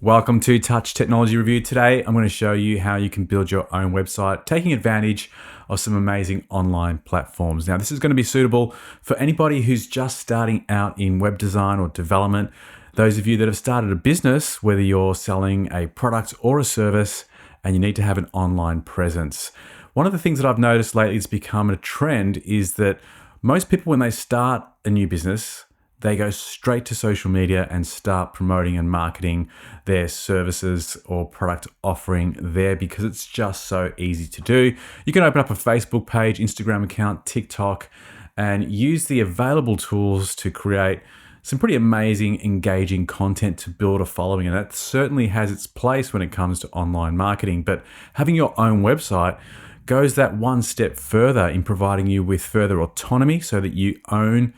Welcome to Touch Technology Review. Today, I'm going to show you how you can build your own website, taking advantage of some amazing online platforms. Now, this is going to be suitable for anybody who's just starting out in web design or development. Those of you that have started a business, whether you're selling a product or a service, and you need to have an online presence. One of the things that I've noticed lately has become a trend is that most people, when they start a new business, they go straight to social media and start promoting and marketing their services or product offering there because it's just so easy to do. You can open up a Facebook page, Instagram account, TikTok, and use the available tools to create some pretty amazing, engaging content to build a following. And that certainly has its place when it comes to online marketing. But having your own website goes that one step further in providing you with further autonomy so that you own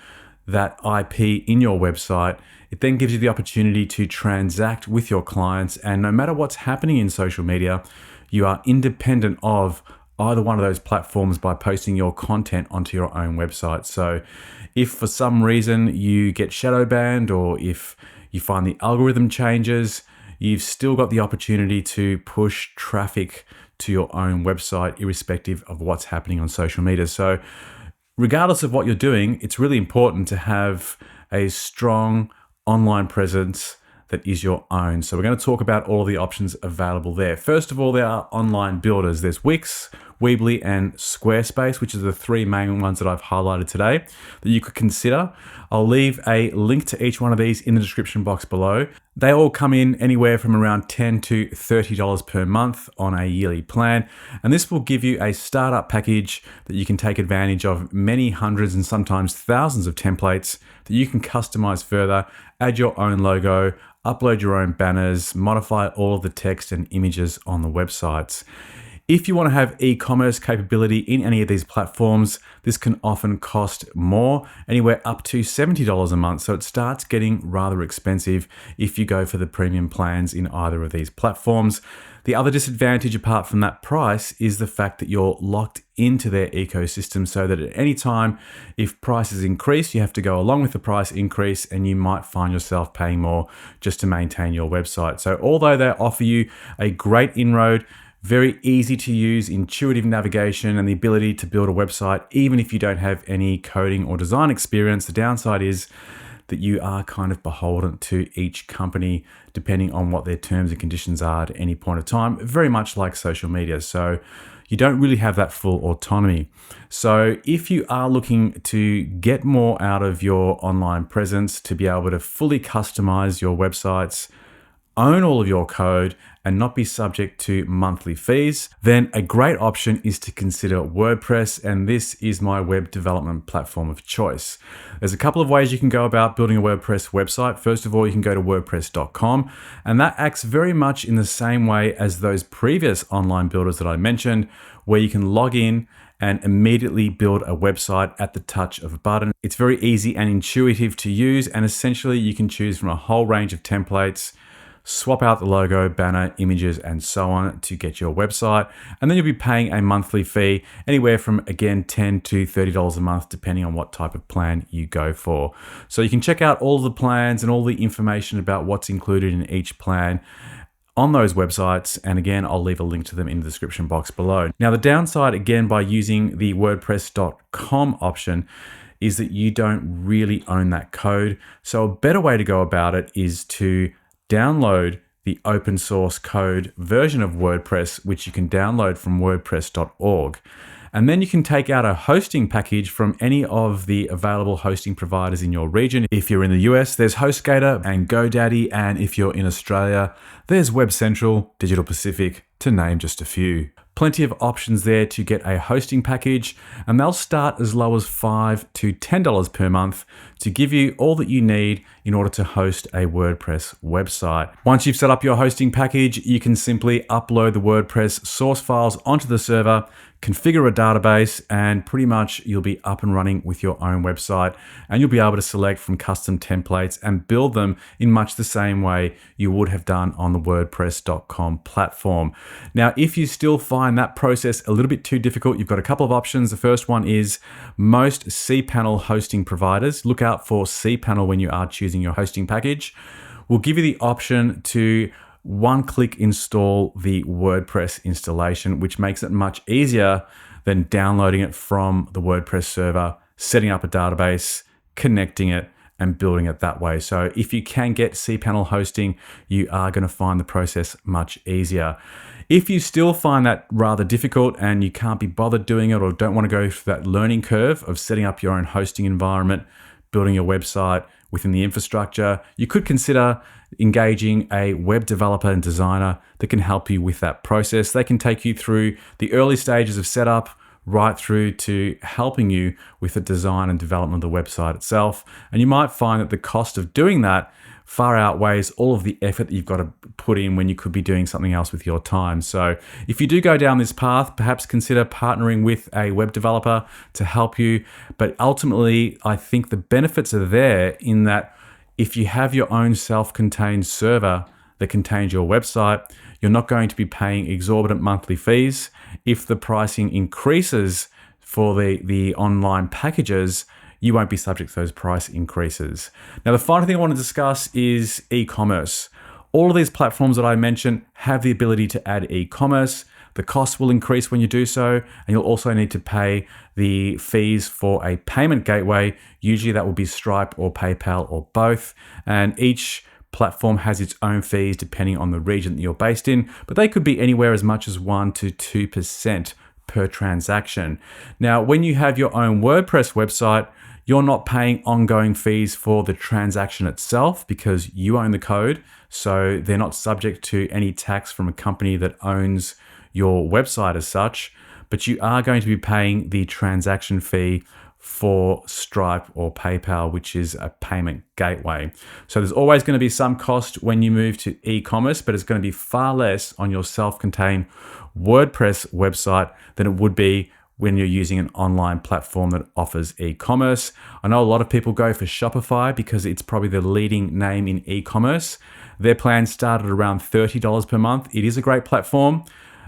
that IP in your website. It then gives you the opportunity to transact with your clients, and no matter what's happening in social media, you are independent of either one of those platforms by posting your content onto your own website. So if for some reason you get shadow banned or if you find the algorithm changes, you've still got the opportunity to push traffic to your own website irrespective of what's happening on social media. So regardless of what you're doing, it's really important to have a strong online presence that is your own. So we're going to talk about all of the options available there. First of all, there are online builders. There's Wix, Weebly, and Squarespace, which are the three main ones that I've highlighted today that you could consider. I'll leave a link to each one of these in the description box below. They all come in anywhere from around $10 to $30 per month on a yearly plan. And this will give you a startup package that you can take advantage of many hundreds and sometimes thousands of templates that you can customize further, add your own logo, upload your own banners, modify all of the text and images on the websites. If you want to have e-commerce capability in any of these platforms, this can often cost more, anywhere up to $70 a month. So it starts getting rather expensive if you go for the premium plans in either of these platforms. The other disadvantage apart from that price is the fact that you're locked into their ecosystem so that at any time, if prices increase, you have to go along with the price increase and you might find yourself paying more just to maintain your website. So although they offer you a great inroad, very easy to use, intuitive navigation, and the ability to build a website, even if you don't have any coding or design experience, the downside is that you are kind of beholden to each company depending on what their terms and conditions are at any point of time, very much like social media. So you don't really have that full autonomy. So if you are looking to get more out of your online presence, to be able to fully customize your websites, own all of your code, and not be subject to monthly fees, then a great option is to consider WordPress, and this is my web development platform of choice. There's a couple of ways you can go about building a WordPress website. First of all, you can go to wordpress.com, and that acts very much in the same way as those previous online builders that I mentioned, where you can log in and immediately build a website at the touch of a button. It's very easy and intuitive to use, and essentially you can choose from a whole range of templates, swap out the logo, banner, images, and so on to get your website. And then you'll be paying a monthly fee, anywhere from, again, $10 to $30 a month, depending on what type of plan you go for. So you can check out all the plans and all the information about what's included in each plan on those websites. And again, I'll leave a link to them in the description box below. Now, the downside, again, by using the WordPress.com option is that you don't really own that code. So a better way to go about it is to download the open source code version of WordPress, which you can download from wordpress.org. And then you can take out a hosting package from any of the available hosting providers in your region. If you're in the US, there's HostGator and GoDaddy. And if you're in Australia, there's WebCentral, Digital Pacific, to name just a few. Plenty of options there to get a hosting package, and they'll start as low as $5 to $10 per month to give you all that you need in order to host a WordPress website. Once you've set up your hosting package, you can simply upload the WordPress source files onto the server, configure a database, and pretty much you'll be up and running with your own website, and you'll be able to select from custom templates and build them in much the same way you would have done on the WordPress.com platform. Now, if you still find that process a little bit too difficult, you've got a couple of options. The first one is most Cpanel hosting providers. Look out for Cpanel when you are choosing your hosting package. Will give you the option to one-click install the WordPress installation, which makes it much easier than downloading it from the WordPress server, setting up a database, connecting it, and building it that way. So if you can get Cpanel hosting, you are going to find the process much easier. If you still find that rather difficult and you can't be bothered doing it or don't want to go through that learning curve of setting up your own hosting environment, building your website within the infrastructure, you could consider engaging a web developer and designer that can help you with that process. They can take you through the early stages of setup, right through to helping you with the design and development of the website itself. And you might find that the cost of doing that far outweighs all of the effort that you've got to put in when you could be doing something else with your time. So if you do go down this path, perhaps consider partnering with a web developer to help you. But ultimately, I think the benefits are there in that if you have your own self-contained server that contains your website, you're not going to be paying exorbitant monthly fees. If the pricing increases for the online packages, you won't be subject to those price increases. Now, the final thing I want to discuss is e-commerce. All of these platforms that I mentioned have the ability to add e-commerce. The cost will increase when you do so, and you'll also need to pay the fees for a payment gateway. Usually that will be Stripe or PayPal or both, and each platform has its own fees depending on the region that you're based in, but they could be anywhere as much as 1 to 2% per transaction. Now, when you have your own WordPress website, you're not paying ongoing fees for the transaction itself because you own the code, so they're not subject to any tax from a company that owns your website as such, but you are going to be paying the transaction fee for Stripe or PayPal, which is a payment gateway. So there's always going to be some cost when you move to e-commerce, but it's going to be far less on your self-contained WordPress website than it would be when you're using an online platform that offers e-commerce. I know a lot of people go for Shopify because it's probably the leading name in e-commerce. Their plan started around $30 per month. It is a great platform.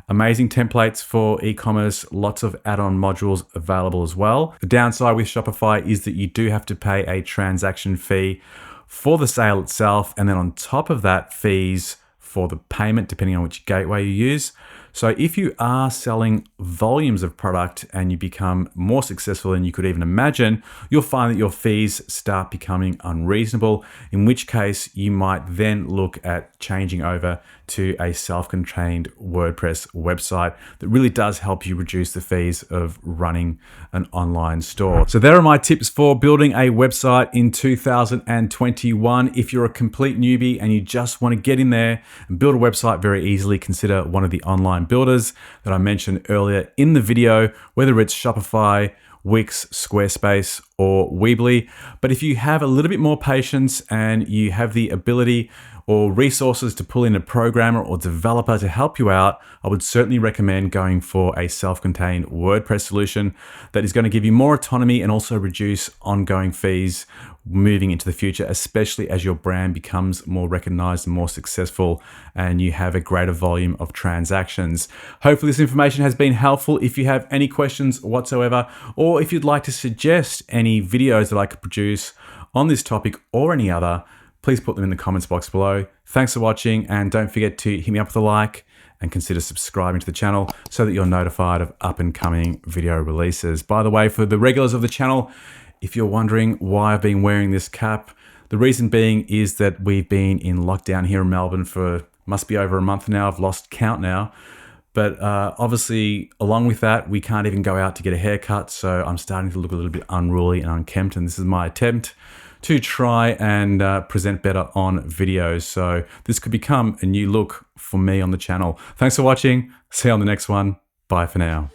Amazing templates for e-commerce, lots of add-on modules available as well. The downside with Shopify is that you do have to pay a transaction fee for the sale itself, and then on top of that, fees for the payment, depending on which gateway you use. So if you are selling volumes of product and you become more successful than you could even imagine, you'll find that your fees start becoming unreasonable, in which case you might then look at changing over to a self-contained WordPress website that really does help you reduce the fees of running an online store. So there are my tips for building a website in 2021. If you're a complete newbie and you just want to get in there and build a website very easily, consider one of the online builders that I mentioned earlier in the video, whether it's Shopify, Wix, Squarespace, or Weebly. But if you have a little bit more patience and you have the ability or resources to pull in a programmer or developer to help you out, I would certainly recommend going for a self-contained WordPress solution that is going to give you more autonomy and also reduce ongoing fees moving into the future, especially as your brand becomes more recognized and more successful and you have a greater volume of transactions. Hopefully this information has been helpful. If you have any questions whatsoever, or if you'd like to suggest any videos that I could produce on this topic or any other, please put them in the comments box below. Thanks for watching, and don't forget to hit me up with a like and consider subscribing to the channel so that you're notified of up and coming video releases. By the way, for the regulars of the channel, if you're wondering why I've been wearing this cap, the reason being is that we've been in lockdown here in Melbourne for must be over a month now. I've lost count now. But obviously, along with that, we can't even go out to get a haircut. So I'm starting to look a little bit unruly and unkempt. And this is my attempt to try and present better on videos. So this could become a new look for me on the channel. Thanks for watching. See you on the next one. Bye for now.